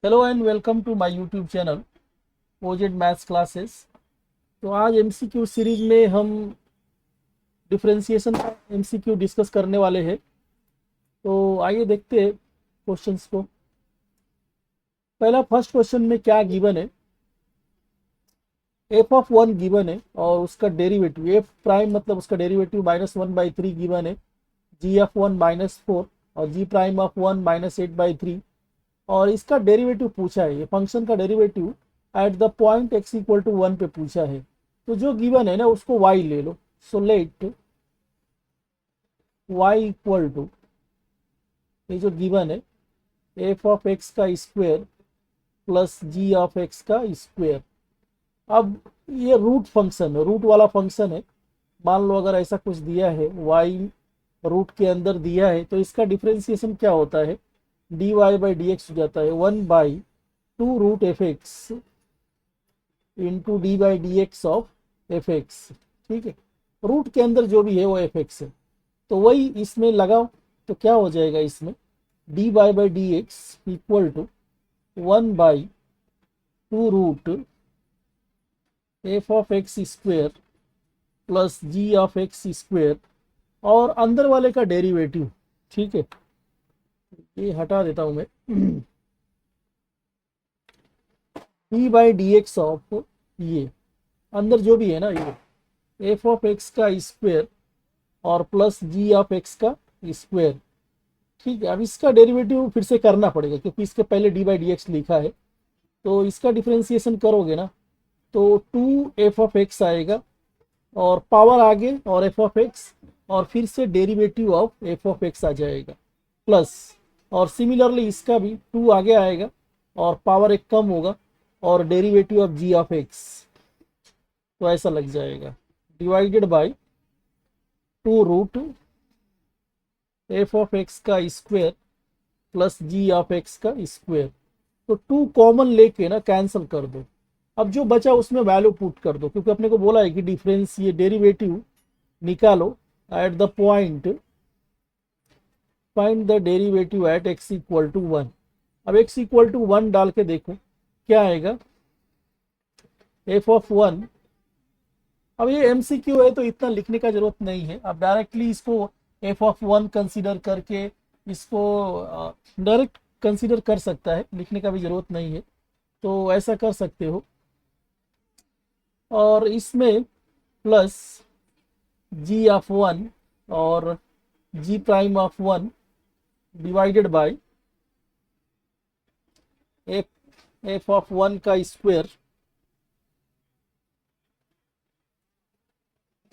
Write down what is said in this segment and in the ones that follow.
Hello and welcome to my YouTube channel OZ maths classes. तो आज MCQ series में हम डिफरेंशिएशन का एमसीक्यू डिस्कस करने वाले हैं। तो आइए देखते हैं क्वेश्चंस को। पहला फर्स्ट क्वेश्चन में क्या गिवन है, एफ ऑफ वन गिवन है और उसका डेरिवेटिव एफ प्राइम मतलब उसका डेरिवेटिव -1/3 गिवन है, जी ऑफ वन -4 और जी प्राइम ऑफ वन -8/3 और इसका डेरिवेटिव पूछा है। ये फंक्शन का derivative at the point x equal to 1 पे पूछा है। तो जो गिवन है ना उसको y ले लो। So let y equal to, ये जो गिवन है एफ ऑफ एक्स का square plus ji of X का स्क्वायर। अब ये रूट फंक्शन है, रूट वाला फंक्शन है। मान लो अगर ऐसा कुछ दिया है y रूट के अंदर दिया है तो इसका डिफरेंशिएशन क्या होता है, dy बाई डी एक्स हो जाता है 1/2 root f x into D by D x of f x. ठीक है, रूट के अंदर जो भी है वो एफ एक्स है, तो वही इसमें लगाओ तो क्या हो जाएगा, इसमें d Y by D x equal to 1/2 root F of x square plus ji of x square और अंदर वाले का डेरिवेटिव। ठीक है, ये हटा देता हूं मैं, D by D x of ये अंदर जो भी है ना ये एफ ऑफ एक्स का स्क्वायर और प्लस जी ऑफ एक्स का स्क्वायर। ठीक है, अब इसका डेरिवेटिव फिर से करना पड़ेगा क्योंकि इसके पहले डी बाई डी एक्स लिखा है। तो इसका डिफरेंशिएशन करोगे ना तो 2 एफ ऑफ एक्स आएगा और पावर आगे और एफ ऑफ एक्स और फिर से derivative of F of X आ जाएगा प्लस, और सिमिलरली इसका भी 2 आगे आएगा और पावर एक कम होगा और derivative of ji of X. तो ऐसा लग जाएगा divided by 2 root F of X का square plus ji of X का स्क्वायर। तो 2 कॉमन लेके ना कैंसिल कर दो। अब जो बचा उसमें वैल्यू पुट कर दो क्योंकि अपने को बोला है कि डिफरेंस ये डेरिवेटिव निकालो at the point, find the derivative at x equal to 1। अब x इक्वल टू 1 डाल के देखो क्या आएगा, एफ ऑफ 1। अब ये एमसीक्यू है तो इतना लिखने का जरूरत नहीं है, आप डायरेक्टली इसको एफ ऑफ 1 कंसीडर करके इसको डायरेक्ट कंसीडर कर सकता है, लिखने का भी जरूरत नहीं है, तो ऐसा कर सकते हो। और इसमें प्लस जी ऑफ 1 और G prime of 1 divided by F of 1 का स्क्वायर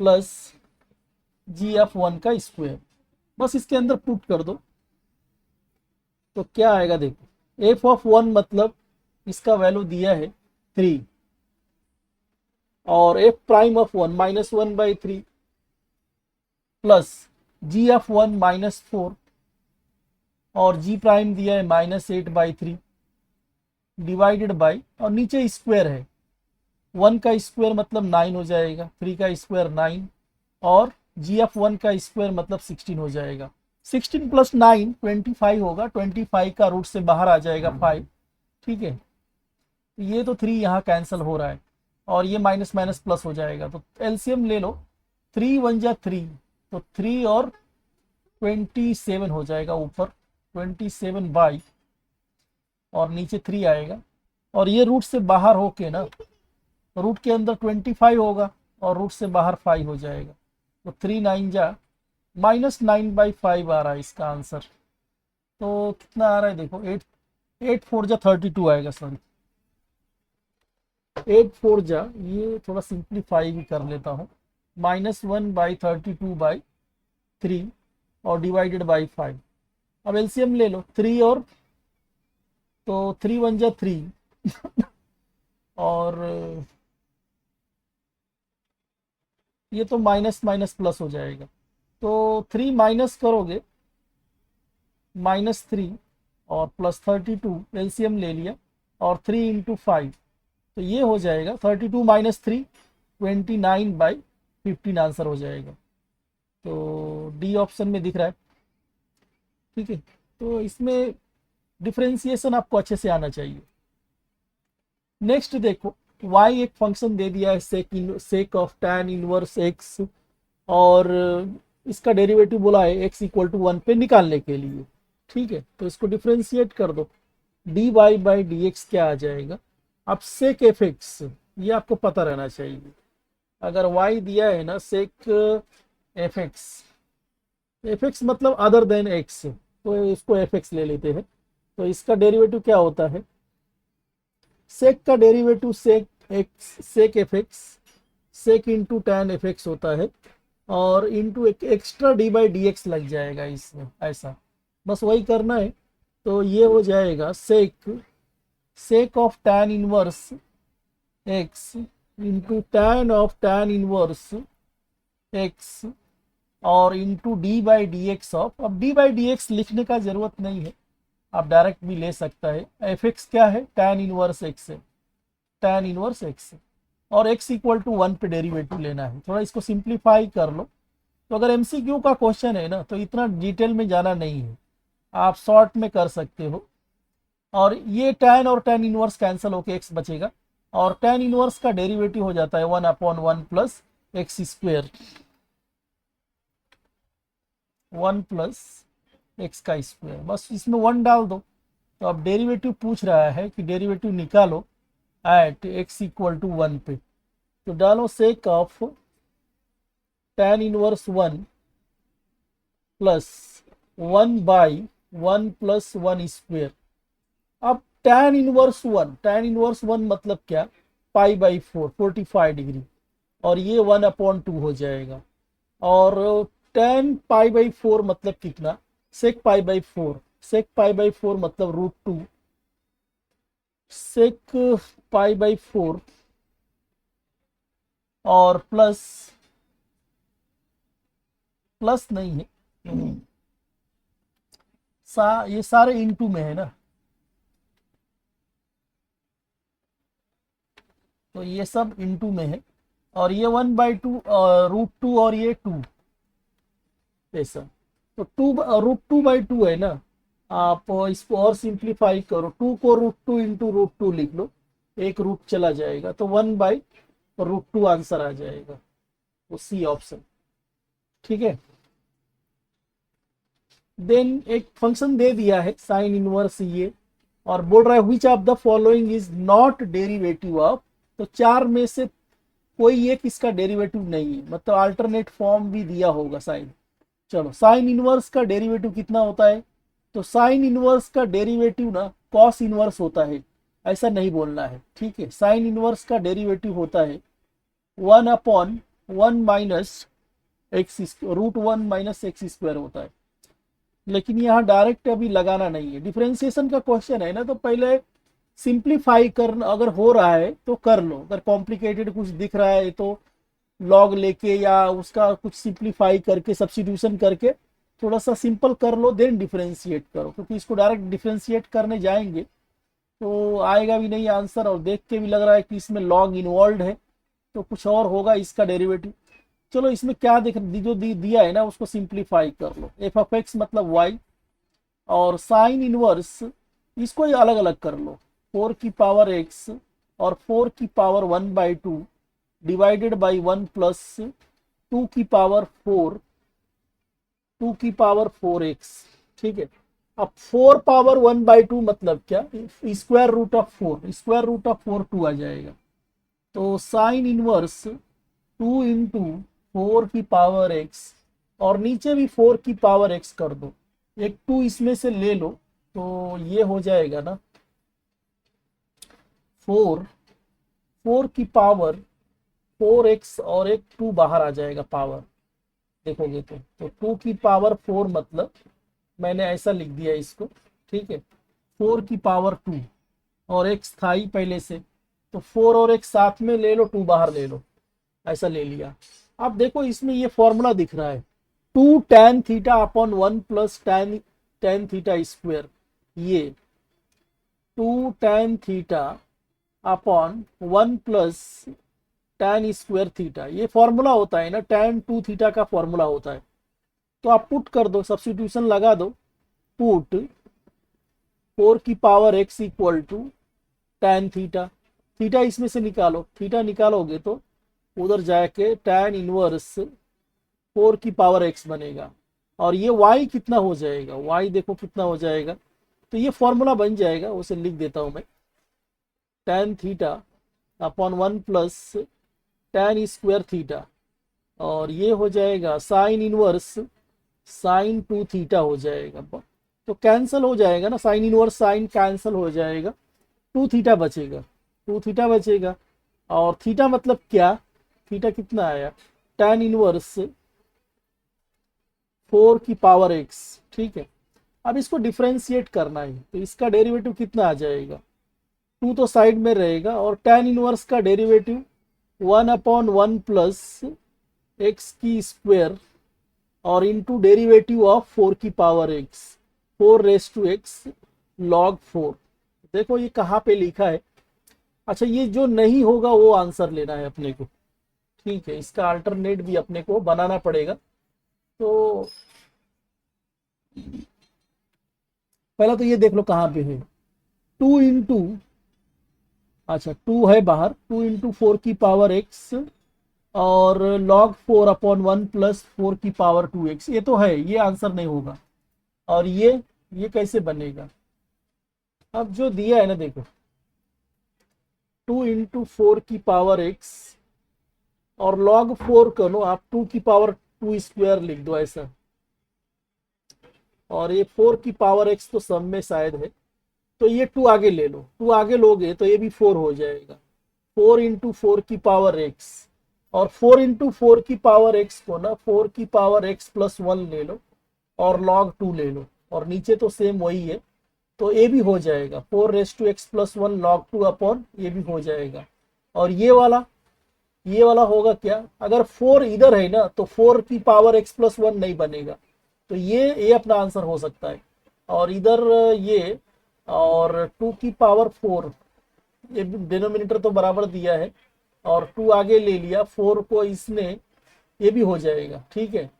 प्लस जी ऑफ 1 का स्क्वायर। बस इसके अंदर पुट कर दो तो क्या आएगा देखो, एफ ऑफ 1 मतलब इसका वैल्यू दिया है 3 और f prime of 1 -1/3 plus ji of 1 -4 और जी प्राइम दिया है -8/3 डिवाइडेड बाय, और नीचे स्क्वायर है 1 का स्क्वायर मतलब 9 हो जाएगा, 3 का स्क्वायर 9 और जी ऑफ 1 का स्क्वायर मतलब 16 हो जाएगा। 16 प्लस 9 25 होगा, 25 का रूट से बाहर आ जाएगा 5। ठीक है, ये तो 3 यहाँ कैंसिल हो रहा है और ये माइनस माइनस प्लस हो जाएगा, तो एलसीएम ले लो, 3 1 जा 3 तो 3 और 27 हो जाएगा, ऊपर 27 बाई और नीचे 3 आएगा और ये रूट से बाहर होके ना रूट के अंदर 25 होगा और रूट से बाहर 5 हो जाएगा, तो 3 9 जा -9/5 आ रहा है इसका आंसर। तो कितना आ रहा है देखो, 8 4 जा 32 आएगा, सॉरी 8 4 जा, ये थोड़ा सिंप्लीफाई भी कर लेता हूँ, -1/32/3 और डिवाइडेड बाई 5। अब एलसीएम ले लो 3 और, तो 3 1 जा 3 और ये तो माइनस माइनस प्लस हो जाएगा, तो 3 माइनस करोगे -3 और प्लस 32, एलसीएम ले लिया और 3 इंटू 5 तो ये हो जाएगा 32 माइनस 3 29/15 आंसर हो जाएगा। तो डी ऑप्शन में दिख रहा है। ठीक है, तो इसमें डिफरेंशिएशन आपको अच्छे से आना चाहिए। नेक्स्ट देखो, y एक फंक्शन दे दिया है sake of tan inverse x, और इसका डेरिवेटिव बोला है x इक्वल टू 1 पे निकालने के लिए। ठीक है, तो इसको डिफरेंशिएट कर दो, dy बाई डी एक्स क्या आ जाएगा। अब सेक एफ एक्स, ये आपको पता रहना चाहिए। अगर y दिया है ना सेक एफ एक्स, एफ एक्स मतलब अदर देन x, तो इसको एफ एक्स ले लेते हैं। तो इसका डेरिवेटिव क्या होता है, सेक का derivative sec x sec f x sec into tan f x होता है, और इंटू एक extra d by D x लग जाएगा इसमें, ऐसा बस वही करना है। तो ये हो जाएगा sec of tan inverse X into tan of tan inverse X और into D by D x of, अब डी बाई डी एक्स लिखने का जरूरत नहीं है, आप डायरेक्ट भी ले सकता है। एफ एक्स क्या है, टैन इनवर्स एक्स है, टैन इनवर्स एक्स है, और x इक्वल टू 1 पे डेरिवेटिव लेना है। थोड़ा इसको सिंप्लीफाई कर लो। तो अगर एमसीक्यू का क्वेश्चन है ना, तो इतना डिटेल में जाना नहीं है, आप शॉर्ट में कर सकते हो। और ये टैन और टैन इनवर्स कैंसिल होके x बचेगा, और टैन इनवर्स का डेरिवेटिव हो जाता है 1/1 plus x square, 1 plus x का स्क्वायर, बस इसमें 1 डाल दो। तो अब डेरिवेटिव पूछ रहा है कि डेरिवेटिव निकालो एट x इक्वल टू 1 पे, तो डालो सेक of tan inverse 1 plus 1 by 1 plus 1 square. अब टैन इनवर्स 1 मतलब क्या, पाई बाई 4 45 डिग्री, और ये 1/2 हो जाएगा। और टैन पाई बाई 4 मतलब कितना, सेक पाई बाई 4, सेक पाई बाई 4 मतलब √2, सेक पाई बाई 4 और प्लस नहीं है, ये सारे इनटू में है ना, तो ये सब इनटू में है, और ये 1/2 √2 और ये 2 ऐसा, तो √2/2 है ना। आप इसको और सिंप्लीफाई करो, 2 को √2 इंटू √2 लिख लो, एक रूट चला जाएगा, तो 1/√2 आंसर आ जाएगा, वो सी ऑप्शन। ठीक है, देन एक फंक्शन दे दिया है साइन इनवर्स ये, और बोल रहा है which of the following is not derivative of, तो चार में से कोई एक इसका डेरिवेटिव नहीं है, मतलब अल्टरनेट फॉर्म भी दिया होगा साइन। चलो, साइन इनवर्स का डेरिवेटिव कितना होता है, तो साइन इनवर्स का डेरिवेटिव ना कॉस इनवर्स होता है, ऐसा नहीं बोलना है। ठीक है, साइन इनवर्स का डेरिवेटिव होता है 1/1 minus x √1 minus x square होता है। लेकिन यहाँ डायरेक्ट अभी लगाना नहीं है, डिफरेंशिएशन का क्वेश्चन है ना, तो पहले सिंप्लीफाई कर, अगर हो रहा है तो कर लो, अगर कॉम्प्लिकेटेड कुछ दिख रहा है तो लॉग लेके या उसका कुछ सिंप्लीफाई करके सब्स्टिट्यूशन करके थोड़ा सा सिंपल कर लो, देन डिफरेंशिएट करो, क्योंकि इसको डायरेक्ट डिफरेंशिएट करने जाएंगे तो आएगा भी नहीं आंसर, और देख के भी लग रहा है कि इसमें लॉग इन्वॉल्व है, तो कुछ और होगा इसका डेरिवेटिव। चलो, इसमें क्या जो दिया है ना उसको सिंप्लीफाई कर लो, एफ ऑफ एक्स मतलब वाई, और साइन इनवर्स इसको ही अलग अलग कर लो, 4 की पावर एक्स और 4 की पावर 1/2 डिवाइडेड बाई 1 प्लस 2 की पावर 4x। ठीक है, अब 4 पावर 1/2 मतलब क्या, स्क्वायर रूट ऑफ 4 2 आ जाएगा, तो साइन इनवर्स 2 इंटू 4 की पावर x, और नीचे भी 4 की पावर x कर दो, एक 2 इसमें से ले लो, तो ये हो जाएगा ना 4 की पावर 4x, और एक 2 बाहर आ जाएगा पावर, देखोगे तो 2 की पावर 4 मतलब मैंने ऐसा लिख दिया इसको। ठीक है, 4 की पावर 2 और x था ही पहले से, तो 4 और x साथ में ले लो, 2 बाहर ले लो, ऐसा ले लिया। अब देखो इसमें ये फॉर्मूला दिख रहा है 2 tan theta upon 1 plus tan theta square, ये 2 tan theta upon 1 plus tan square theta, ये फॉर्मूला होता है ना, tan 2 थीटा का फॉर्मूला होता है। तो आप पुट कर दो, सब्स्टिट्यूशन लगा दो, पुट 4 की power x equal to tan theta. Theta इसमें से निकालो, थीटा निकालोगे तो उधर जाके tan इनवर्स 4 की पावर x बनेगा। और ये y कितना हो जाएगा, y देखो कितना हो जाएगा। तो ये फॉर्मूला बन जाएगा, उसे लिख देता हूं मैं, tan theta upon 1 plus tan square theta, और ये हो जाएगा साइन इनवर्स साइन 2 थीटा हो जाएगा। तो कैंसिल हो जाएगा ना, साइन इनवर्स साइन कैंसिल हो जाएगा, 2 थीटा बचेगा, 2 थीटा बचेगा। और थीटा मतलब क्या, थीटा कितना आया, tan इनवर्स 4 की पावर x। ठीक है, अब इसको डिफरेंशिएट करना है, तो इसका डेरिवेटिव कितना आ जाएगा, 2 तो साइड में रहेगा, और tan इनवर्स का डेरिवेटिव 1 अपॉन 1 प्लस एक्स की स्क्वायर और इनटू डेरिवेटिव ऑफ 4 की power x, 4 raise to x log 4। देखो ये कहाँ पे लिखा है। अच्छा, ये जो नहीं होगा वो आंसर लेना है अपने को। ठीक है, इसका अल्टरनेट भी अपने को बनाना पड़ेगा। तो पहला तो ये देख लो कहाँ पे है, 2 इंटू, अच्छा 2 है बाहर, 2 इंटू 4 की पावर x और log 4 अपॉन 1 प्लस 4 की पावर 2x, ये तो है, ये आंसर नहीं होगा। और ये कैसे बनेगा, अब जो दिया है ना देखो, 2 इंटू 4 की पावर x और log 4 करो आप 2 की पावर 2 स्क्वायर लिख दो ऐसा, और ये 4 की पावर x तो सब में शायद है, तो ये 2 आगे ले लो, 2 आगे लोगे तो ये भी 4 हो जाएगा, 4 इंटू 4 की पावर x, और 4 इंटू 4 की पावर x को ना 4 की पावर x प्लस 1 ले लो और log 2 ले लो, और नीचे तो सेम वही है, तो ये भी हो जाएगा 4 raise to x plus 1 log 2 upon ये भी हो जाएगा। और ये वाला होगा क्या, अगर 4 इधर है ना तो 4 की पावर x प्लस 1 नहीं बनेगा, तो ये अपना आंसर हो सकता है। और इधर ये और 2 की पावर 4, ये डिनोमिनेटर तो बराबर दिया है, और 2 आगे ले लिया, 4 को इसने, ये भी हो जाएगा। ठीक है,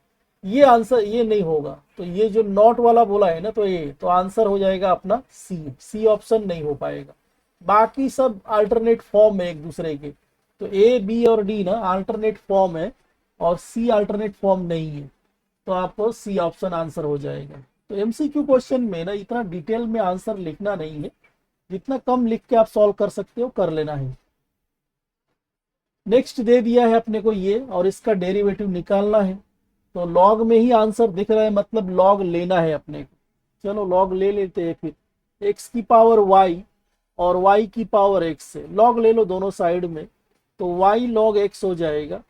ये आंसर ये नहीं होगा, तो ये जो नॉट वाला बोला है ना, तो ये तो आंसर हो जाएगा अपना सी ऑप्शन नहीं हो पाएगा। बाकी सब अल्टरनेट फॉर्म है एक दूसरे के, तो ए बी और डी ना अल्टरनेट फॉर्म है और सी अल्टरनेट फॉर्म नहीं है, तो आपको सी ऑप्शन आंसर हो जाएगा। तो एमसीक्यू क्वेश्चन में ना इतना डिटेल में आंसर लिखना नहीं है, जितना कम लिख के आप सॉल्व कर सकते हो कर लेना है। नेक्स्ट दे दिया है अपने को ये, और इसका डेरिवेटिव निकालना है, तो लॉग में ही आंसर दिख रहा है, मतलब लॉग लेना है अपने को। चलो लॉग ले लेते हैं फिर, x की पावर y और y की पावर x से लॉग ले लो दोनों साइड में, तो y log x हो जाएगा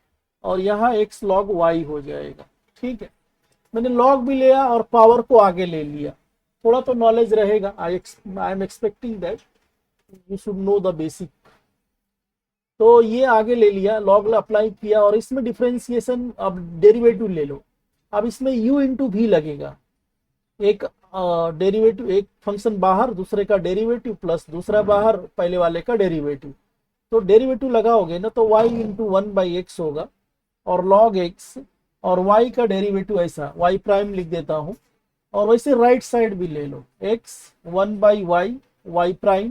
और यहाँ x log y हो जाएगा। ठीक है, मैंने लॉग भी लिया और पावर को आगे ले लिया, थोड़ा तो नॉलेज रहेगा। I am expecting that you should know the basic. तो ये आगे ले लिया, लॉग अप्लाई किया, और इसमें डिफरेंशिएशन, अब डेरिवेटिव ले लो। अब इसमें u इंटू भी लगेगा, एक डेरिवेटिव, एक फंक्शन बाहर, दूसरे का डेरिवेटिव प्लस दूसरा बाहर, पहले वाले का डेरिवेटिव। तो डेरिवेटिव लगाओगे ना तो y इंटू 1/x होगा, और log x, और y का डेरिवेटिव ऐसा y प्राइम लिख देता हूं, और वैसे राइट साइड भी ले लो, x 1/y y prime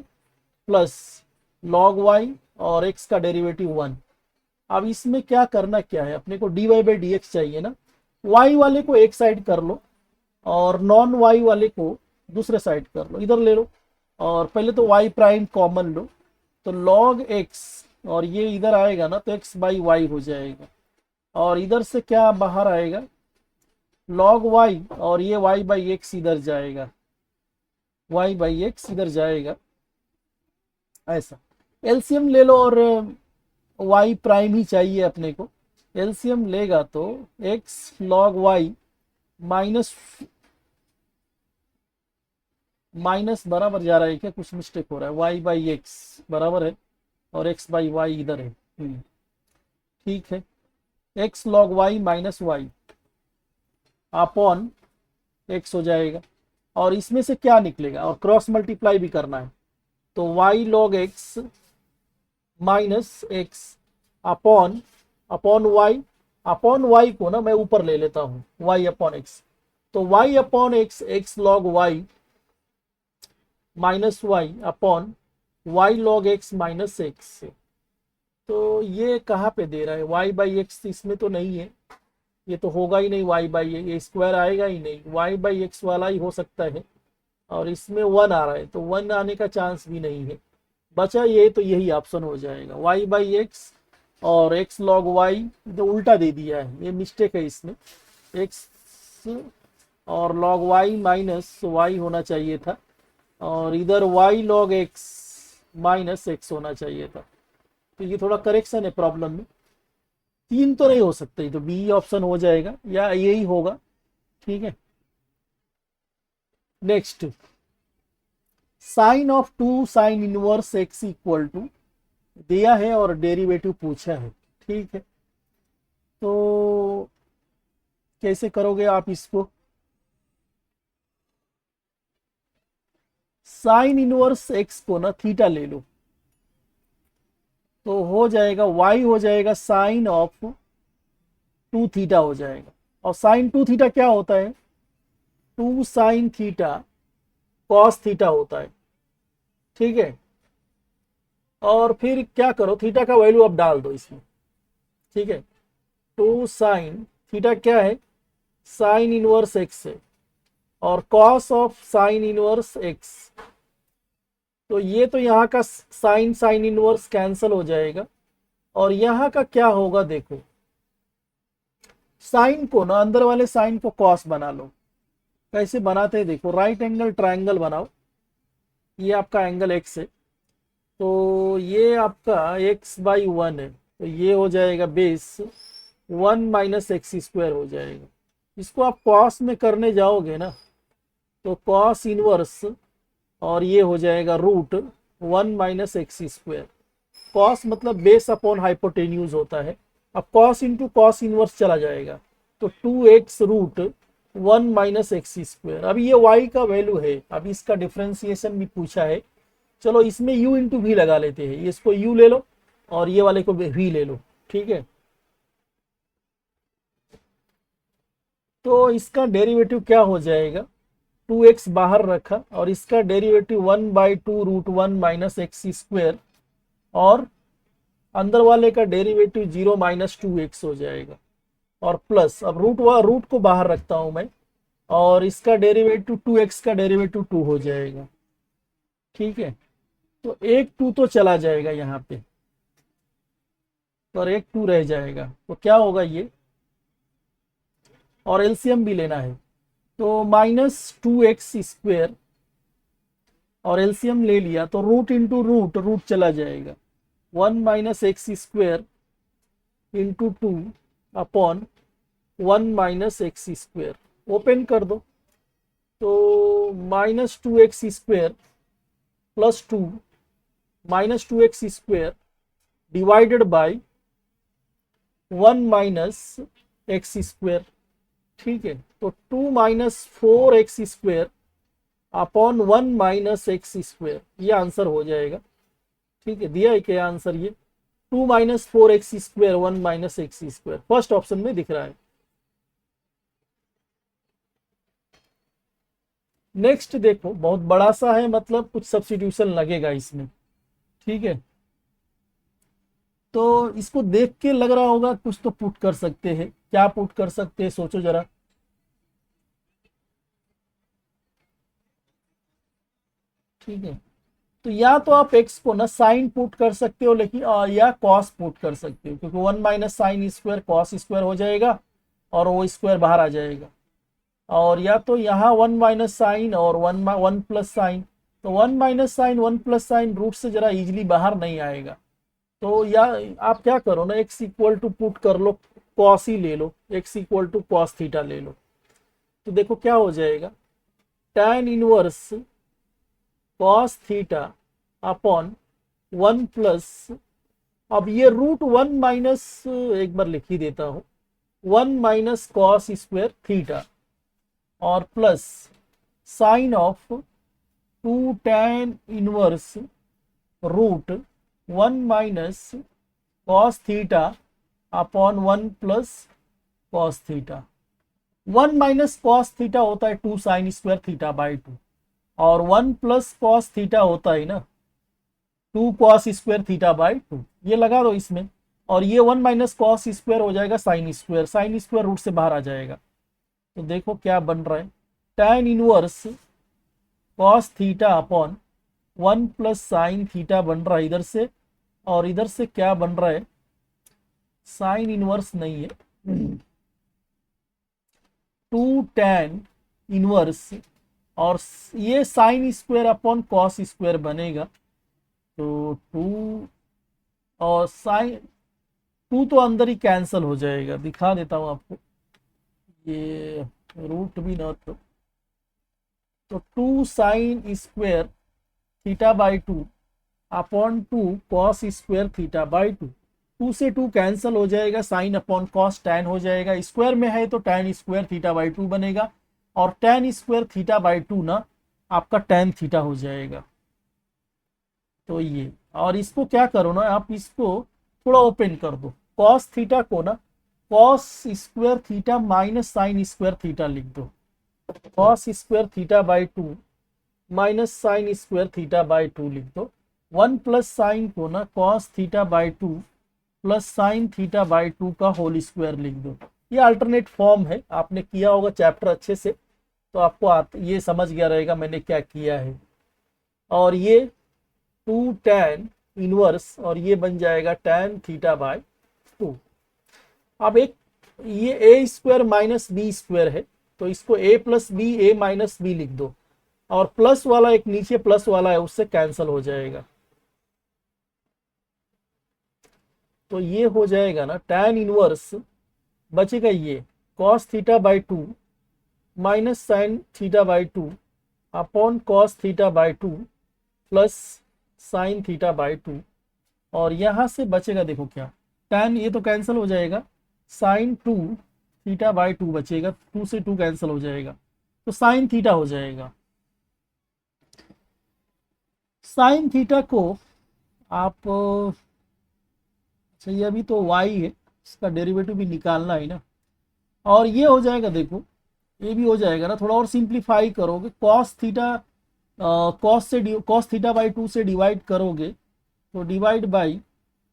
plus log y और x का डेरिवेटिव 1। अब इसमें क्या करना क्या है, अपने को dy/dx चाहिए ना, y वाले को एक साइड कर लो और नॉन y वाले को दूसरे साइड कर लो, इधर ले लो, और पहले तो y प्राइम कॉमन लो, तो log x, और ये इधर आएगा ना तो x/y हो जाएगा, और इधर से क्या बाहर आएगा log y, और ये y/x इधर जाएगा, y/x इधर जाएगा ऐसा। एलसीएम ले लो, और y प्राइम ही चाहिए अपने को, एलसीएम लेगा तो x log y माइनस बराबर जा रहा है क्या, कुछ मिस्टेक हो रहा है, y/x बराबर है और x/y इधर है। ठीक है, x log y minus y upon x हो जाएगा, और इसमें से क्या निकलेगा, और क्रॉस मल्टीप्लाई भी करना है, तो y log x minus x upon y को ना मैं ऊपर ले लेता हूं, y अपॉन x, तो y upon x x log y -y upon y log x minus x. तो ये कहाँ पे दे रहा है, y बाई एक्स इसमें तो नहीं है, ये तो होगा ही नहीं, y बाई ये स्क्वायर आएगा ही नहीं, y बाई एक्स वाला ही हो सकता है, और इसमें 1 आ रहा है तो 1 आने का चांस भी नहीं है। बचा ये, तो यही ऑप्शन हो जाएगा y बाई एक्स और x log y, तो उल्टा दे दिया है, ये मिस्टेक है इसमें, x और log y माइनस y होना चाहिए था, और इधर y log x minus x होना चाहिए था। तो ये थोड़ा करेक्शन है प्रॉब्लम में, 3 तो नहीं हो सकते, तो बी ऑप्शन हो जाएगा या यही होगा। ठीक है, next, sine of 2 sine inverse x equal to दिया है और डेरिवेटिव पूछा है। ठीक है, तो कैसे करोगे आप इसको, साइन इनवर्स एक्स को ना थीटा ले लो, तो हो जाएगा y हो जाएगा साइन ऑफ 2 थीटा हो जाएगा, और साइन 2 थीटा क्या होता है, 2 साइन थीटा कॉस थीटा होता है। ठीक है, और फिर क्या करो, थीटा का वैल्यू अब डाल दो इसमें। ठीक है, 2 साइन थीटा क्या है, साइन इनवर्स एक्स है, और cos of sine inverse x, तो ये तो यहाँ का साइन साइन इनवर्स कैंसल हो जाएगा, और यहाँ का क्या होगा देखो, साइन को ना अंदर वाले साइन को कॉस बना लो। कैसे बनाते हैं देखो, राइट एंगल ट्रायंगल बनाओ, ये आपका एंगल एक्स है, तो ये आपका एक्स बाई 1 है, तो ये हो जाएगा बेस 1 माइनस एक्स स्क्वायर हो जाएगा। इसको आप कॉस में करने जाओगे ना, तो कॉस इनवर्स, और ये हो जाएगा root 1 minus x square. Cos मतलब बेस अपॉन हाइपोटेन्यूज होता है, अब कॉस इंटू कॉस इनवर्स चला जाएगा, तो 2x root 1 minus x square. अभी ये y का वैल्यू है, अभी इसका डिफ्रेंसिएशन भी पूछा है, चलो इसमें u इंटू वी लगा लेते हैं, इसको u ले लो और ये वाले को v ले लो। ठीक है, तो इसका डेरिवेटिव क्या हो जाएगा, 2x बाहर रखा और इसका derivative 1 by 2 root 1 minus x square, और अंदर वाले का डेरिवेटिव 0 माइनस 2x हो जाएगा, और प्लस, अब रूट को बाहर रखता हूं मैं, और इसका डेरिवेटिव 2x का डेरिवेटिव 2 हो जाएगा। ठीक है, तो एक 2 तो चला जाएगा यहाँ पे, और एक 2 रह जाएगा, तो क्या होगा ये, और एलसीएम भी लेना है, तो माइनस 2x स्क्वायर, और एलसीएम ले लिया तो रूट इंटू रूट, रूट चला जाएगा, 1 minus x square into 2 upon 1 minus x square, open कर दो, तो minus 2x square plus 2 minus 2x square divided by 1 minus x square. ठीक है, तो 2 minus 4x square upon 1 minus x square, ये answer हो जाएगा। ठीक है, दिया है क्या आंसर, ये 2 minus 4x square 1 minus x square first option में दिख रहा है। नेक्स्ट देखो, बहुत बड़ा सा है, मतलब कुछ सब्स्टिट्यूशन लगेगा इसमें। ठीक है, तो इसको देख के लग रहा होगा कुछ तो पुट कर सकते हैं, क्या पुट कर सकते हैं सोचो जरा। ठीक है, तो या तो आप x को ना साइन पुट कर सकते हो, लेकिन या कॉस पुट कर सकते हो, क्योंकि 1 minus sine square cos square हो जाएगा, और वो स्क्वायर बाहर आ जाएगा, और या तो यहाँ 1 माइनस साइन और 1 प्लस साइन, तो 1 minus sine 1 plus sine root से जरा इजिली बाहर नहीं आएगा, तो या आप क्या करो ना, x इक्वल टू पुट कर लो, कॉस ही ले लो, x equal to cos theta ले लो, तो देखो क्या हो जाएगा, tan inverse cos theta upon 1 plus, अब ये रूट 1 माइनस, एक बार लिख ही देता हूं, 1 माइनस कॉस स्क्वायर थीटा, और plus sine of 2 tan inverse root 1 minus cos theta upon 1 plus cos theta. 1 minus cos theta होता है 2 साइन स्क्वायर थीटा बाई 2, और 1 प्लस कॉस थीटा होता है ना 2 कॉस स्क्वायर थीटा बाई 2, ये लगा दो इसमें। और ये 1 माइनस कॉस स्क्वायर हो जाएगा साइन स्क्वायर रूट से बाहर आ जाएगा। तो देखो क्या बन रहा है, tan inverse cos theta upon 1 plus sine theta बन रहा है इधर से, और इधर से क्या बन रहा है, साइन इनवर्स नहीं है, 2 tan इनवर्स, और ये sine square upon cos square बनेगा। तो 2 और साइन 2 तो अंदर ही कैंसिल हो जाएगा, दिखा देता हूं आपको, ये रूट भी ना तो 2 sine square theta by 2 upon 2 cos square theta by 2, 2 से 2 कैंसिल हो जाएगा, साइन अपॉन कॉस टैन हो जाएगा, स्क्वायर में है तो टैन स्क्वायर थीटा बाई 2 बनेगा, और टैन स्क्वायर थीटा बाई 2 ना आपका टैन थीटा हो जाएगा। तो ये, और इसको क्या करो ना, आप इसको थोड़ा ओपन कर दो, कॉस थीटा को ना cos square theta minus sine square theta लिख दो, cos square theta by 2 minus sine square theta by 2 लिख दो। 1 प्लस साइन को ना cos theta by 2 plus sine theta by 2 का होल स्क्वायर लिख दो। ये अल्टरनेट फॉर्म है, आपने किया होगा चैप्टर अच्छे से, तो आपको ये समझ गया रहेगा मैंने क्या किया है। और ये 2 tan इनवर्स, और ये बन जाएगा tan थीटा बाई 2। अब एक ये ए स्क्वायर माइनस बी स्क्वायर है, तो इसको ए प्लस बी ए माइनस बी लिख दो, और प्लस वाला एक नीचे प्लस वाला है उससे कैंसिल हो जाएगा। तो ये हो जाएगा ना tan इनवर्स, बचेगा ये cos theta by 2 minus sine theta by 2 upon cos theta by 2 plus sine theta by 2, और यहां से बचेगा देखो क्या, tan ये तो कैंसिल हो जाएगा, साइन 2 थीटा बाई 2 बचेगा, 2 से 2 कैंसिल हो जाएगा, तो साइन थीटा हो जाएगा। साइन थीटा को आप, अच्छा ये अभी तो y है, इसका डेरिवेटिव भी निकालना है ना, और ये हो जाएगा देखो, ये भी हो जाएगा ना, थोड़ा और सिंप्लीफाई करोगे, cos theta cos theta by 2 से डिवाइड करोगे, तो divide by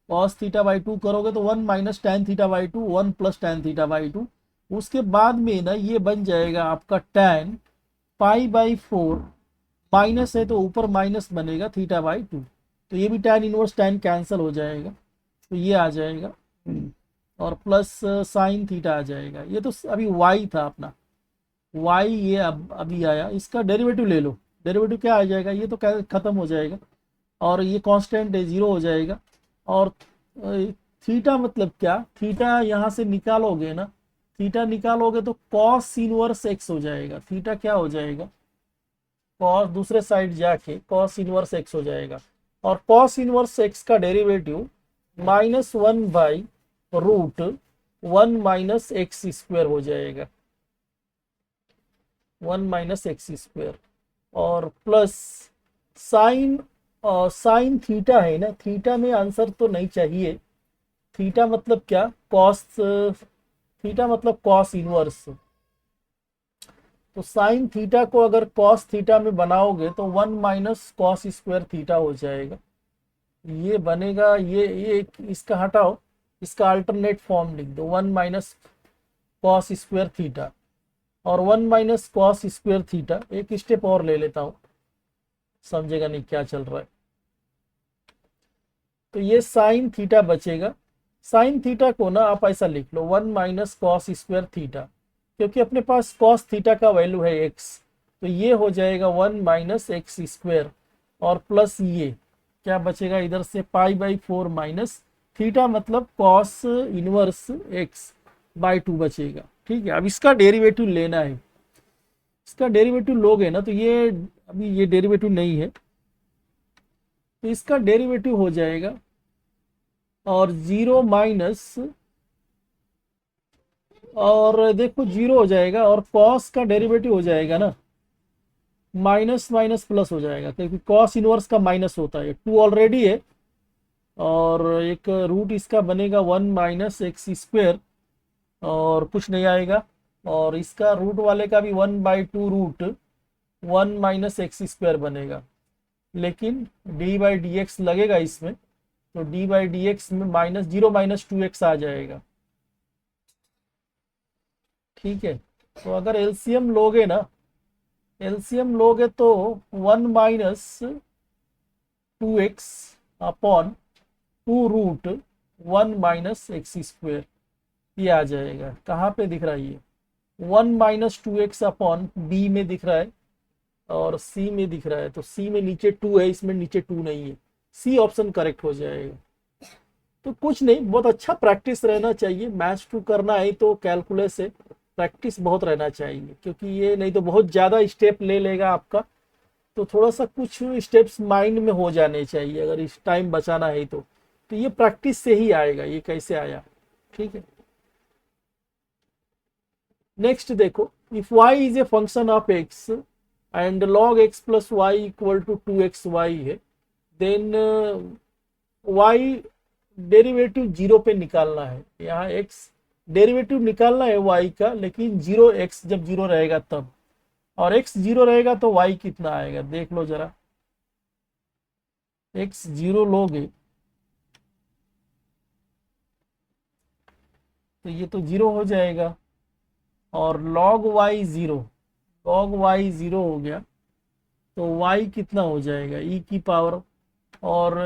cos theta by 2 करोगे तो 1 minus tan theta by 2, 1 plus tan theta by 2, उसके बाद में ना ये बन जाएगा आपका टैन पाई बाई 4, माइनस है तो ऊपर माइनस बनेगा थीटा बाई 2, तो ये भी टैन इनवर्स टैन कैंसिल हो जाएगा, तो ये आ जाएगा, और प्लस साइन थीटा आ जाएगा। ये तो अभी y था अपना, y ये अब अभी आया, इसका डेरिवेटिव ले लो, डेरिवेटिव क्या आ जाएगा, ये तो खत्म हो जाएगा, और ये कांस्टेंट है 0 हो जाएगा, और थीटा मतलब क्या, थीटा यहाँ से निकालोगे ना, थीटा निकालोगे तो कॉस इनवर्स x हो जाएगा, थीटा क्या हो जाएगा, कॉस दूसरे साइड जाके कॉस इनवर्स x हो जाएगा, और कॉस इनवर्स x का derivative -1 by root 1 minus x square हो जाएगा, 1 माइनस एक्स स्क्वायर, और प्लस साइन, साइन थीटा है ना, थीटा में आंसर तो नहीं चाहिए, थीटा मतलब क्या, कॉस, थीटा मतलब कॉस इनवर्स, तो साइन थीटा को अगर कॉस थीटा में बनाओगे तो 1 माइनस कॉस स्क्वायर थीटा हो जाएगा, ये बनेगा, ये इसका हटाओ, इसका अल्टरनेट फॉर्म लिख दो, 1 माइनस कॉस स्क्वायर थीटा, और 1 माइनस कॉस स्क्वायर थीटा, एक स्टेप और ले लेता हूं, समझेगा नहीं क्या चल रहा है, तो ये साइन थीटा बचेगा, साइन थीटा को ना आप ऐसा लिख लो 1 माइनस कॉस स्क्वायर थीटा, क्योंकि अपने पास कॉस थीटा का वैल्यू है x, तो ये हो जाएगा 1 माइनस एक्स स्क्वायर, और प्लस ये क्या बचेगा इधर से पाई बाई 4 माइनस थीटा मतलब कॉस इनवर्स x बाई 2 बचेगा। ठीक है, अब इसका डेरिवेटिव लेना है, इसका डेरिवेटिव लोगे ना तो ये अभी ये डेरिवेटिव नहीं है, तो इसका डेरिवेटिव हो जाएगा, और 0 माइनस, और देखो 0 हो जाएगा, और कॉस का डेरिवेटिव हो जाएगा ना माइनस माइनस प्लस हो जाएगा, क्योंकि कॉस इनवर्स का माइनस होता है, 2 ऑलरेडी है, और एक रूट इसका बनेगा 1 माइनस एक्स स्क्वायर, और कुछ नहीं आएगा, और इसका रूट वाले का भी 1 by 2 root one minus x square बनेगा, लेकिन डी बाई डी एक्स लगेगा इसमें, तो डी बाई डी एक्स में माइनस 0 - 2x आ जाएगा। ठीक है, तो अगर एलसीएम लोगे ना, एलसीएम लोगे तो 1 - 2x अपॉन 2√1 - x², ये आ जाएगा। कहाँ पे दिख रहा है ये? 1 - 2x अपॉन बी में दिख रहा है और सी में दिख रहा है, तो सी में नीचे 2 है, इसमें नीचे 2 नहीं है, सी ऑप्शन करेक्ट हो जाएगा। तो कुछ नहीं, बहुत अच्छा प्रैक्टिस रहना चाहिए। मैथ्स 2 करना है तो कैलकुलस से प्रैक्टिस बहुत रहना चाहिए, क्योंकि ये नहीं तो बहुत ज़्यादा स्टेप ले लेगा आपका। तो थोड़ा सा कुछ स्टेप्स माइंड में हो जाने चाहिए अगर इस टाइम बचाना है तो ये प्रैक्टिस से ही आएगा। ये कैसे आया? ठीक है, नेक्स्ट देखो, if y is a function of x and log x plus y equal to 2xy है, देन y डेरिवेटिव 0 पे निकालना है। यहाँ x डेरिवेटिव निकालना है y का, लेकिन 0x जब 0 रहेगा तब, और x 0 रहेगा तो y कितना आएगा देख लो जरा। x 0 लोगे तो ये तो 0 हो जाएगा, और log y 0, log y 0 हो गया तो y कितना हो जाएगा e की पावर, और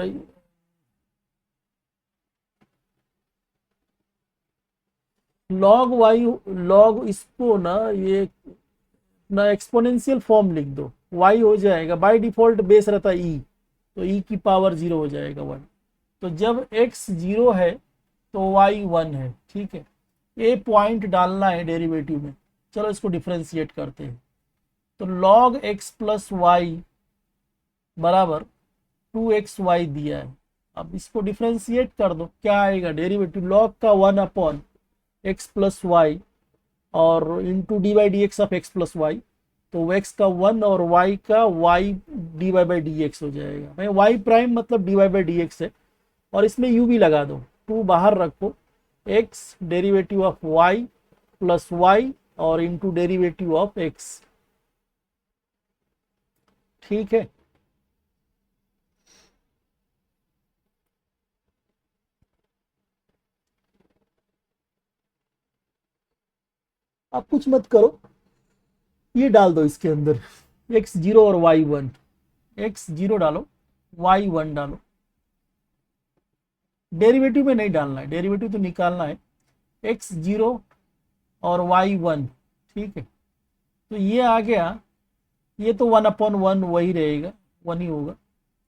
log y, log इसको ना ये ना एक्सपोनेंशियल फॉर्म लिख दो, y हो जाएगा, बाय डिफॉल्ट बेस रहता है e, तो e की पावर 0 हो जाएगा 1। तो जब x 0 है तो y 1 है। ठीक है, ये पॉइंट डालना है डेरिवेटिव में। चलो इसको डिफ्रेंशिएट करते हैं। तो log x प्लस वाई बराबर 2xy दिया है। अब इसको डिफ्रेंशिएट कर दो, क्या आएगा डेरिवेटिव? log का 1 अपॉन x प्लस वाई और into D by D x of x plus y, तो x का 1 और y का y d Y by D x हो जाएगा। भाई y प्राइम मतलब d Y by D x है, और इसमें u भी लगा दो, 2 बाहर रखो, x derivative of y plus y और इंटू डेरिवेटिव ऑफ x। ठीक है, आप कुछ मत करो, ये डाल दो इसके अंदर, x 0 और y 1, x 0 डालो, y 1 डालो। डेरिवेटिव में नहीं डालना है, डेरिवेटिव तो निकालना है, x 0 और y 1। ठीक है, तो ये आ गया, ये तो 1/1 वही रहेगा, 1 ही होगा,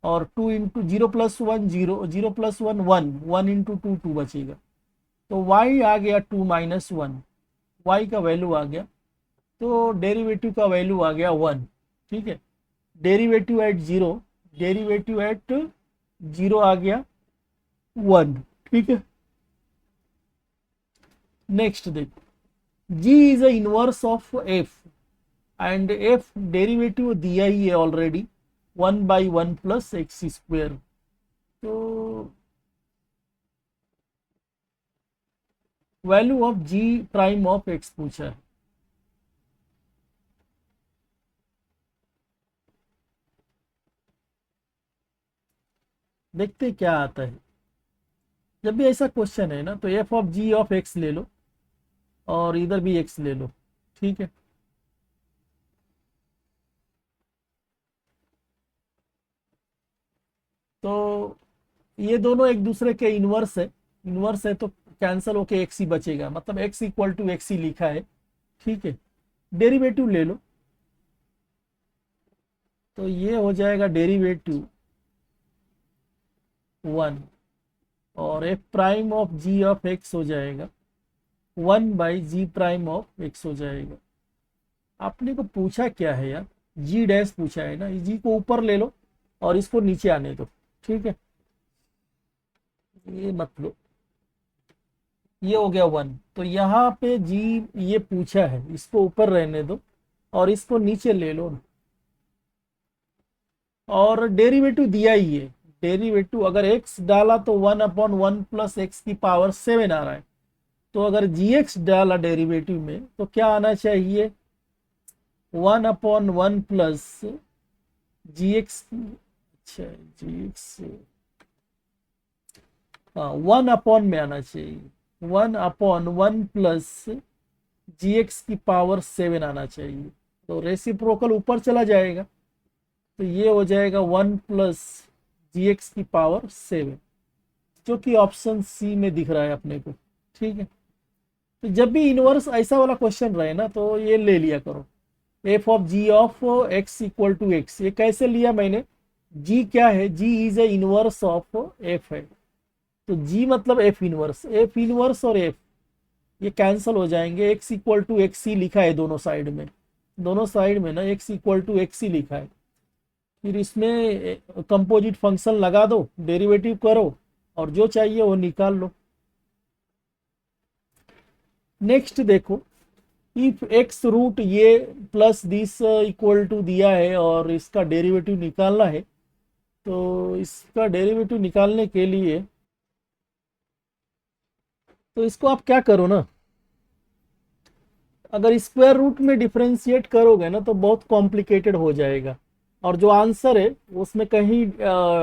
और 2 इंटू 0 प्लस 1 0, 0 प्लस 1 1, 1 इंटू 2 2 बचेगा, तो y आ गया 2 - 1, y का वैल्यू आ गया, तो डेरिवेटिव का वैल्यू आ गया 1। ठीक है, डेरिवेटिव एट 0, डेरिवेटिव एट 0 आ गया 1। ठीक है, नेक्स्ट देखो, g is a inverse of f and f derivative दिया ही है ऑलरेडी, 1/1 प्लस x²। तो value of g prime of x पूछा है। देखते क्या आता है। जब भी ऐसा क्वेश्चन है ना, तो f of ji of x ले लो और इधर भी एक्स ले लो। ठीक है, तो ये दोनों एक दूसरे के इनवर्स है, इनवर्स है तो कैंसिल होके एक्स ही बचेगा, मतलब एक्स इक्वल टू एक्स ही लिखा है। ठीक है, डेरिवेटिव ले लो, तो ये हो जाएगा डेरिवेटिव 1, और f prime of ji of x हो जाएगा 1/g प्राइम ऑफ एक्स हो जाएगा। आपने को पूछा क्या है यार? जी डैश पूछा है ना, जी को ऊपर ले लो और इसको नीचे आने दो। ठीक है, ये मत लो, ये हो गया 1, तो यहाँ पे जी ये पूछा है, इसको ऊपर रहने दो और इसको नीचे ले लो, और डेरिवेटिव दिया ही है। डेरिवेटिव अगर x डाला तो 1/1 प्लस एक्स की पावर 7 आ रहा है, तो अगर जी एक्स डाला डेरिवेटिव में तो क्या आना चाहिए? 1/1 प्लस जी एक्स, अच्छा जी एक्स, हाँ 1/, में आना चाहिए 1/1 प्लस जी एक्स की पावर 7 आना चाहिए। तो रेसिप्रोकल ऊपर चला जाएगा, तो ये हो जाएगा 1 प्लस जी एक्स की पावर 7, जो कि ऑप्शन सी में दिख रहा है अपने को। ठीक है, तो जब भी इनवर्स ऐसा वाला क्वेश्चन रहे ना, तो ये ले लिया करो, F of ji of X equal to X. ये कैसे लिया मैंने, जी क्या है, G is a inverse of F है, तो जी मतलब एफ इनवर्स और एफ ये कैंसिल हो जाएंगे। एक्स इक्वल टू एक्स ही लिखा है दोनों साइड में, दोनों साइड में ना एक्स इक्वल टू एक्स ही लिखा है। फिर इसमें कंपोजिट फंक्शन लगा दो, डेरिवेटिव करो और जो चाहिए वो निकाल लो। नेक्स्ट देखो, इफ एक्स रूट ये प्लस दिस इक्वल टू दिया है और इसका डेरिवेटिव निकालना है, तो इसका डेरिवेटिव निकालने के लिए तो इसको आप क्या करो ना, अगर स्क्वायर रूट में डिफरेंशिएट करोगे ना तो बहुत कॉम्प्लिकेटेड हो जाएगा, और जो आंसर है उसमें कहीं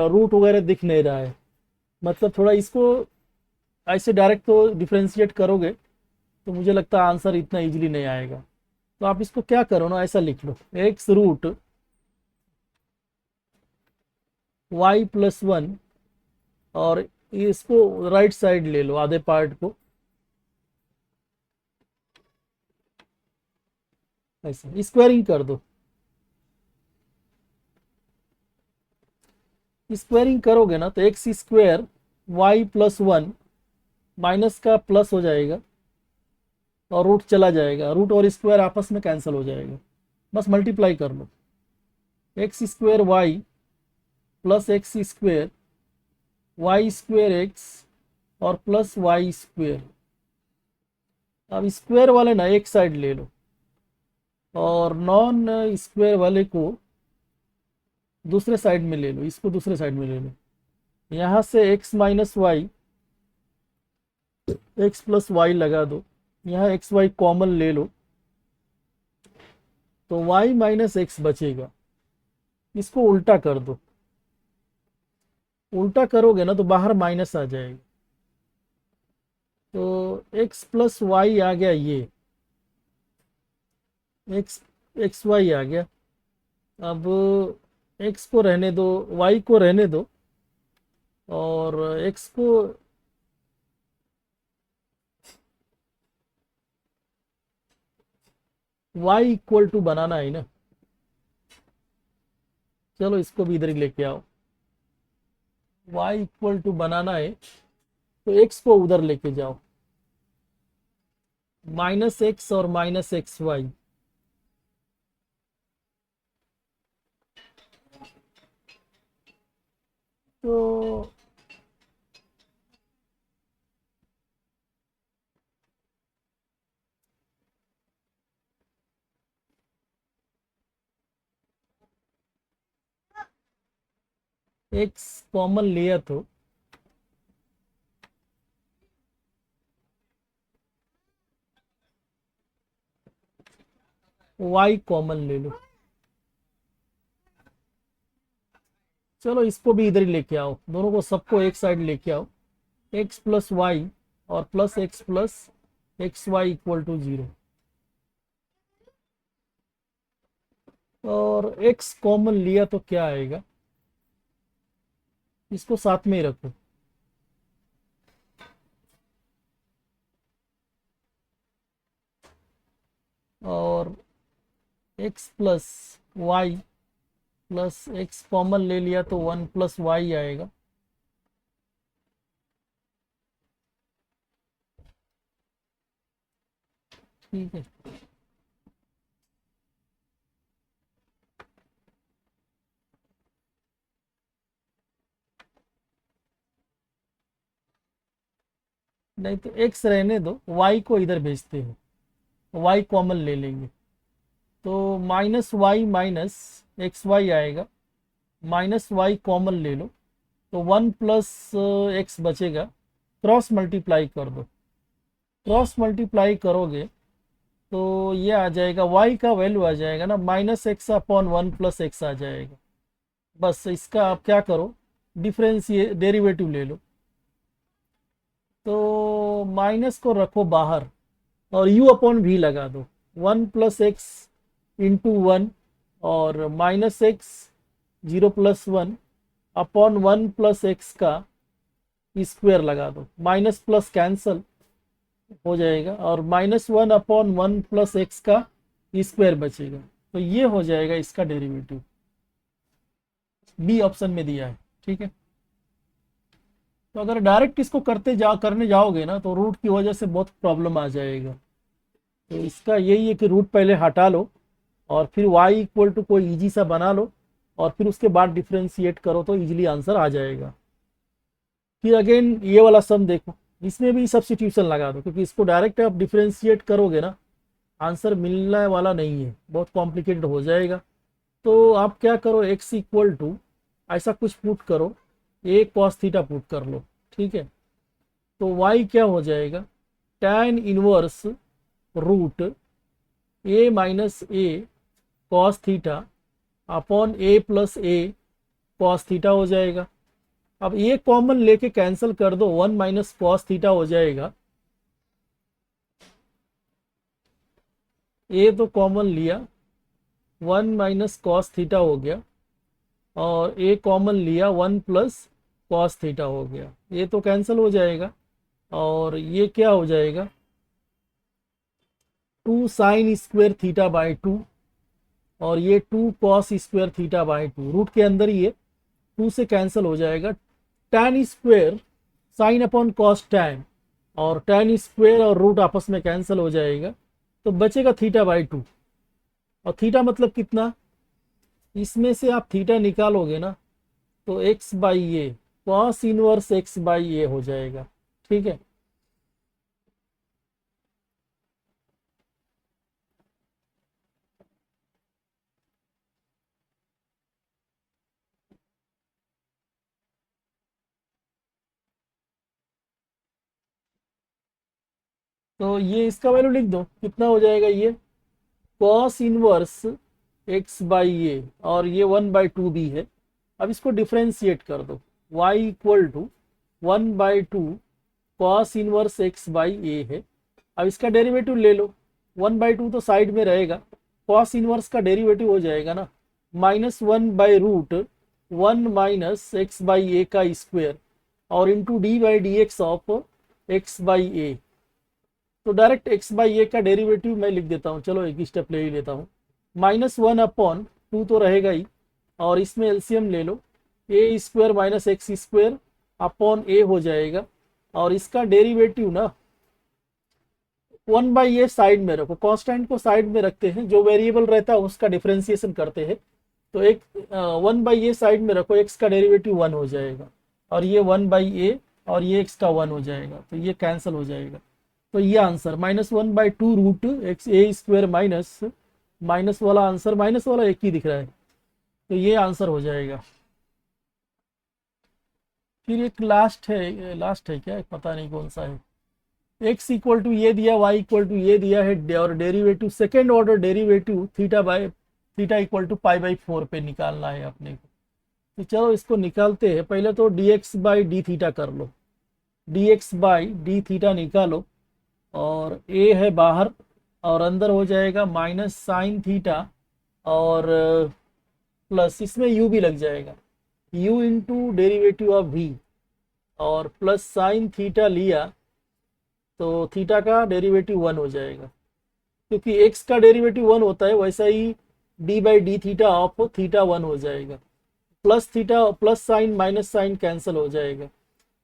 रूट वगैरह दिख नहीं रहा है। मतलब थोड़ा इसको ऐसे डायरेक्ट तो डिफरेंशिएट करोगे तो मुझे लगता है आंसर इतना इजीली नहीं आएगा। तो आप इसको क्या करो ना, ऐसा लिख लो, एक्स रूट वाई प्लस 1, और इसको राइट साइड ले लो आधे पार्ट को, ऐसे स्क्वायरिंग कर दो। स्क्वायरिंग करोगे ना तो x square Y plus 1 minus का प्लस हो जाएगा और रूट चला जाएगा, रूट और स्क्वायर आपस में कैंसिल हो जाएगा, बस मल्टीप्लाई कर लो। X square Y plus X square Y square X और प्लस वाई स्क्वायर। अब स्क्वायर वाले ना एक साइड ले लो और नॉन स्क्वायर वाले को दूसरे साइड में ले लो, इसको दूसरे साइड में ले लो। यहाँ से x minus y, x plus y लगा दो, यहाँ एक्स वाई कॉमन ले लो, तो वाई माइनस एक्स बचेगा। इसको उल्टा कर दो, उल्टा करोगे ना तो बाहर माइनस आ जाएगा, तो एक्स प्लस वाई आ गया, ये एक्स एक्स वाई आ गया। अब एक्स को रहने दो, वाई को रहने दो, और एक्स को वाई इक्वल टू बनाना है ना, चलो इसको भी इधर ही लेके आओ। वाई इक्वल टू बनाना है तो एक्स को उधर लेके जाओ, माइनस एक्स और माइनस एक्स वाई। तो एक्स कॉमन लिया तो वाई कॉमन ले लो, चलो इसको भी इधर ही लेके आओ, दोनों को सबको एक साइड लेके आओ। एक्स प्लस वाई और plus x y equal to 0, और एक्स कॉमन लिया तो क्या आएगा, इसको साथ में ही रखो, और x plus y plus x common ले लिया तो 1 प्लस वाई आएगा। ठीक है, नहीं तो एक्स रहने दो, वाई को इधर भेजते हो, वाई कॉमन ले लेंगे, तो minus y minus x y आएगा, माइनस वाई कॉमन ले लो, तो 1 प्लस एक्स बचेगा। क्रॉस मल्टीप्लाई कर दो, क्रॉस मल्टीप्लाई करोगे तो ये आ जाएगा, y का वैल्यू आ जाएगा ना -x अपॉन 1 + x आ जाएगा। बस इसका आप क्या करो, डिफरेंस ये डेरिवेटिव ले लो। तो माइनस को रखो बाहर और u अपॉन v लगा दो, 1 + x इंटू 1 और -x 0 + 1 अपॉन 1 + x का स्क्वायर लगा दो, माइनस प्लस कैंसल हो जाएगा और -1 अपॉन 1 + x का स्क्वायर बचेगा। तो ये हो जाएगा इसका डेरिवेटिव, बी ऑप्शन में दिया है। ठीक है, तो अगर डायरेक्ट इसको करने जाओगे ना तो रूट की वजह से बहुत प्रॉब्लम आ जाएगा। तो इसका यही है कि रूट पहले हटा लो और फिर y इक्वल टू कोई इजी सा बना लो और फिर उसके बाद डिफ्रेंशिएट करो तो इजीली आंसर आ जाएगा। फिर अगेन ये वाला सम देखो, इसमें भी सब्स्टिट्यूशन लगा दो क्योंकि इसको डायरेक्ट आप डिफ्रेंशिएट करोगे ना आंसर मिलने वाला नहीं है, बहुत कॉम्प्लिकेटेड हो जाएगा। तो आप क्या करो, x इक्वल टू ऐसा कुछ पुट करो, a cos थीटा पुट कर लो। ठीक है, तो y क्या हो जाएगा, tan inverse root a minus a cos theta upon a + a cos theta हो जाएगा। अब ये कॉमन लेके कैंसिल कर दो, 1 - कॉस थीटा हो जाएगा। ए तो कॉमन लिया, 1 - कॉस थीटा हो गया और ए कॉमन लिया, 1 + कॉस थीटा हो गया। ये तो कैंसिल हो जाएगा और ये क्या हो जाएगा, 2 साइन स्क्वायर थीटा बाई 2 और ये 2 कॉस स्क्वायर थीटा बाई 2, रूट के अंदर ही है, 2 से कैंसिल हो जाएगा। tan square sine upon cos tan और tan स्क्वायर और रूट आपस में कैंसिल हो जाएगा, तो बचेगा थीटा बाई 2। और थीटा मतलब कितना, इसमें से आप थीटा निकालोगे ना तो x/a कॉस इनवर्स x/a हो जाएगा। ठीक है, तो ये इसका वैल्यू लिख दो, कितना हो जाएगा ये कॉस इनवर्स x/a और ये 1/2 भी है। अब इसको डिफ्रेंशिएट कर दो, y equal to 1/2 cos inverse x/a है। अब इसका डेरिवेटिव ले लो, 1/2 तो साइड में रहेगा, कॉस इनवर्स का डेरिवेटिव हो जाएगा ना -1/√1 - x/a का स्क्वायर और इंटू d/dx ऑफ x/a। तो डायरेक्ट x/a का डेरिवेटिव मैं लिख देता हूँ, चलो एक स्टेप ले ही लेता हूँ। -1 अपॉन 2 तो रहेगा ही और इसमें एलसीएम ले लो, a² - x² अपॉन a हो जाएगा और इसका डेरिवेटिव ना 1/a साइड में रखो, कांस्टेंट को साइड में रखते हैं, जो वेरिएबल रहता है उसका डिफरेंशिएशन करते हैं। तो एक 1/a साइड में रखो, x का डेरिवेटिव 1 हो जाएगा और ये 1/a और ये x का 1 हो जाएगा, तो ये कैंसिल हो जाएगा। तो ये आंसर -1/2√x a² माइनस वाला आंसर, माइनस वाला एक ही दिख रहा है, तो ये आंसर हो जाएगा। फिर एक लास्ट है क्या, पता नहीं कौन सा है। x इक्वल टू ये दिया, y इक्वल टू ये दिया है और derivative second order derivative theta equal to π/4 पे निकालना है अपने को। तो चलो इसको निकालते हैं, पहले तो dx/d थीटा कर लो, dx/d थीटा निकालो और a है बाहर और अंदर हो जाएगा माइनस साइन थीटा और प्लस इसमें u भी लग जाएगा, u into derivative of v और प्लस साइन थीटा लिया तो थीटा का डेरिवेटिव 1 हो जाएगा, क्योंकि x का डेरिवेटिव 1 होता है वैसा ही d/d थीटा ऑफ थीटा 1 हो जाएगा। Plus theta plus sine minus sine cancel हो जाएगा,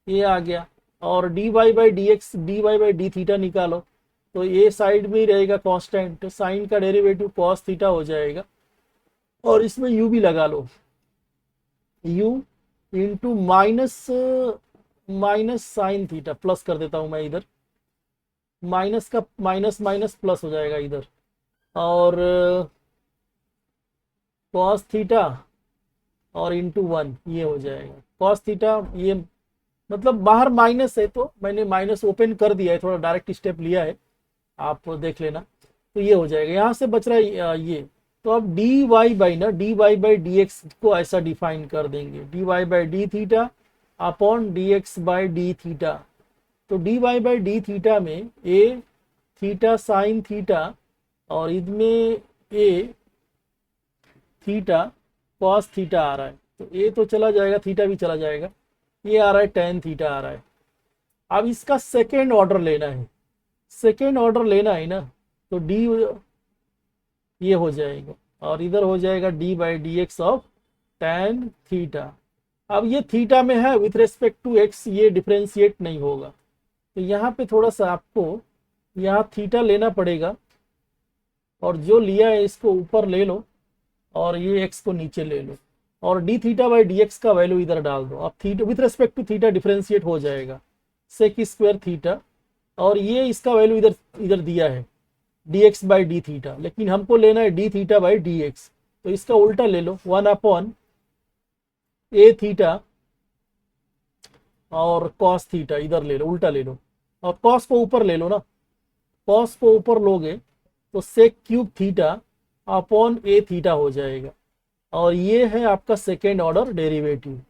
ये आ गया। और dy/d थीटा निकालो तो ये साइड में ही रहेगा कांस्टेंट, साइन का डेरिवेटिव कॉस थीटा हो जाएगा और इसमें u भी लगा लो, u into minus sine theta, plus कर देता हूं मैं इधर, माइनस का माइनस माइनस प्लस हो जाएगा इधर और कॉस थीटा और इंटू 1 ये हो जाएगा कॉस थीटा। ये मतलब बाहर माइनस है तो मैंने माइनस ओपन कर दिया है, थोड़ा डायरेक्ट स्टेप लिया है, आप देख लेना। तो ये हो जाएगा, यहाँ से बच रहा है ये। तो अब डी वाई बाई ना D Y by D X को ऐसा डिफाइन कर देंगे, D Y by D theta upon D X by D theta. तो D Y by D theta में ए थीटा साइन थीटा और इसमें ए थीटा कॉस थीटा आ रहा है, तो ए तो चला जाएगा, थीटा भी चला जाएगा, ये आ रहा है टेन थीटा आ रहा है। अब इसका सेकेंड ऑर्डर लेना है, सेकेंड ऑर्डर लेना है ना, तो डी ये हो जाएगा और इधर हो जाएगा D by D x of tan theta. अब ये थीटा में है, विथ रेस्पेक्ट टू एक्स ये डिफ्रेंशिएट नहीं होगा, तो यहाँ पे थोड़ा सा आपको यहाँ थीटा लेना पड़ेगा और जो लिया है इसको ऊपर ले लो और ये एक्स को नीचे ले लो और d theta by D x का वैल्यू इधर डाल दो। अब theta with respect to theta differentiate हो जाएगा सेक स्क्वायर थीटा, और ये इसका वैल्यू इधर इधर दिया है D X by D theta, लेकिन हमको लेना है D theta by D x, तो इसका उल्टा ले लो, वन अपॉन ए थीटा और कॉस थीटा इधर ले लो, उल्टा ले लो और कॉस को ऊपर ले लो ना, कॉस को ऊपर लोगे तो सेक क्यूब थीटा अपॉन ए थीटा हो जाएगा, और ये है आपका सेकेंड ऑर्डर डेरिवेटिव।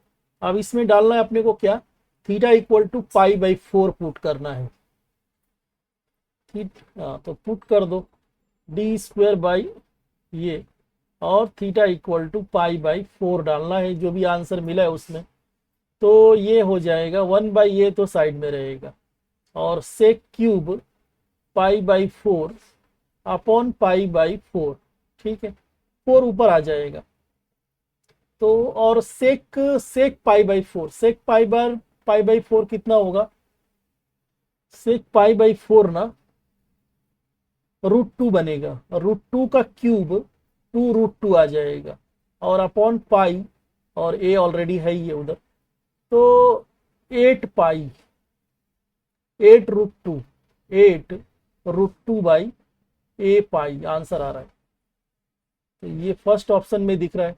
अब इसमें डालना है अपने को क्या, theta equal to pi by 4 put करना है, ठीक। तो पुट कर दो डी स्क्वायर बाई ये और theta equal to pi by 4 डालना है, जो भी आंसर मिला है उसमें, तो ये हो जाएगा 1 बाई ये तो साइड में रहेगा और sec cube pi by 4 upon pi by 4, ठीक है, 4 ऊपर आ जाएगा। तो और सेक सेक पाई बाई 4, सेक पाई बाई 4 कितना होगा, सेक पाई बाई 4 ना √2 बनेगा, √2 का क्यूब 2√2 आ जाएगा और अपॉन पाई, और ए ऑलरेडी है ही है उधर, तो 8 पाई 8√2 8√2 बाई ए पाई आंसर आ रहा है। तो ये फर्स्ट ऑप्शन में दिख रहा है,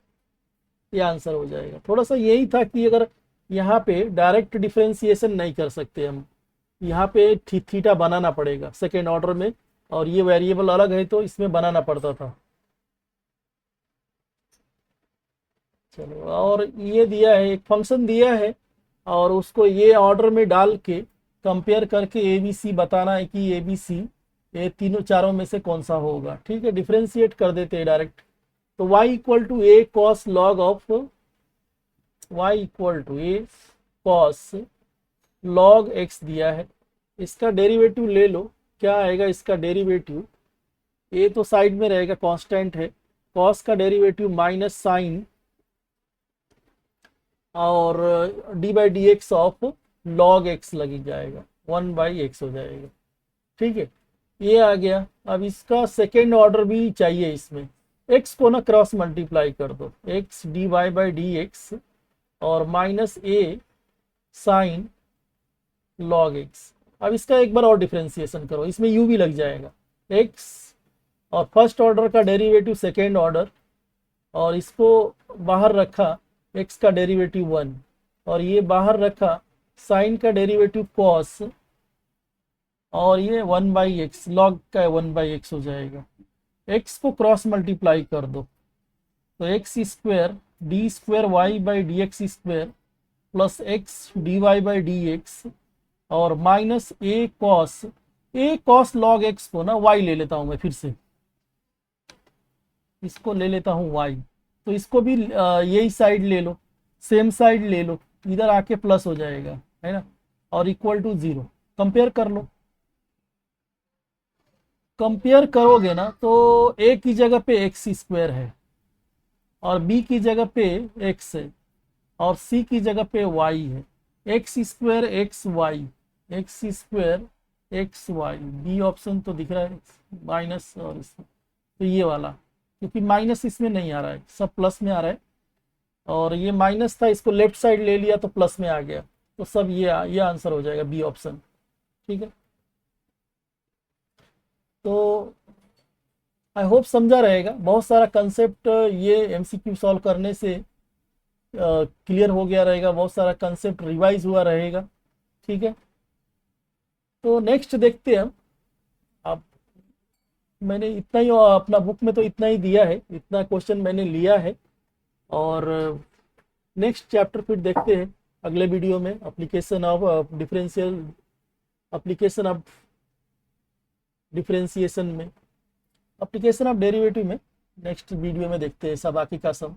ये आंसर हो जाएगा। थोड़ा सा यही था कि अगर यहाँ पे डायरेक्ट डिफरेंशिएशन नहीं कर सकते हम, यहाँ पे थीटा बनाना पड़ेगा सेकेंड ऑर्डर में, और ये वेरिएबल अलग है तो इसमें बनाना पड़ता था। चलो, और ये दिया है, एक फंक्शन दिया है और उसको ये ऑर्डर में डाल के कंपेयर करके ए बी सी बताना है कि ए बी सी ये तीनों चारों में से कौन सा होगा, ठीक है। डिफरेंशिएट कर देते हैं डायरेक्ट, तो y equal to a cos log of y equal to a cos log x दिया है, इसका डेरिवेटिव ले लो, क्या आएगा इसका डेरिवेटिव, ए तो साइड में रहेगा कांस्टेंट है, कॉस का डेरिवेटिव माइनस साइन और D by D x of log x लग जाएगा, 1 बाई एक्स हो जाएगा, ठीक है, ये आ गया। अब इसका सेकेंड ऑर्डर भी चाहिए, इसमें x को ना क्रॉस मल्टीप्लाई कर दो, x d Y by D x और minus a sine log x. अब इसका एक बार और डिफ्रेंसिएशन करो, इसमें u भी लग जाएगा, x और फर्स्ट ऑर्डर का डेरिवेटिव सेकेंड ऑर्डर, और इसको बाहर रखा x का डेरिवेटिव 1 और ये बाहर रखा साइन का डेरिवेटिव कॉस, और ये 1 बाई एक्स लॉग का 1 बाई एक्स हो जाएगा। x को क्रॉस मल्टीप्लाई कर दो, तो x square d square y by D x square plus x d Y by D x और minus a cos log x को ना y ले लेता हूं मैं, फिर से इसको ले लेता हूं y, तो इसको भी यही साइड ले लो, सेम साइड ले लो, इधर आके प्लस हो जाएगा, है ना, और इक्वल टू 0। कंपेयर कर लो, कंपेयर करोगे ना तो a की जगह पे एक्स स्क्वायर है और b की जगह पे x है और c की जगह पे y है, x square x y, x square x y, B option तो दिख रहा है माइनस, और इसमें तो ये वाला, क्योंकि माइनस इसमें नहीं आ रहा है, सब प्लस में आ रहा है, और ये माइनस था, इसको लेफ्ट साइड ले लिया तो प्लस में आ गया, तो सब ये आंसर हो जाएगा बी ऑप्शन, ठीक है। तो आई होप समझा रहेगा, बहुत सारा कंसेप्ट ये एमसीक्यू सॉल्व करने से क्लियर हो गया रहेगा, बहुत सारा कंसेप्ट रिवाइज हुआ रहेगा, ठीक है। तो नेक्स्ट देखते हैं हम, अब मैंने इतना ही अपना बुक में तो इतना ही दिया है, इतना क्वेश्चन मैंने लिया है। और नेक्स्ट चैप्टर फिर देखते हैं अगले वीडियो में, application of differential, application of differentiation में, एप्लीकेशन ऑफ डेरिवेटिव में नेक्स्ट वीडियो में देखते हैं सब बाकी का सब।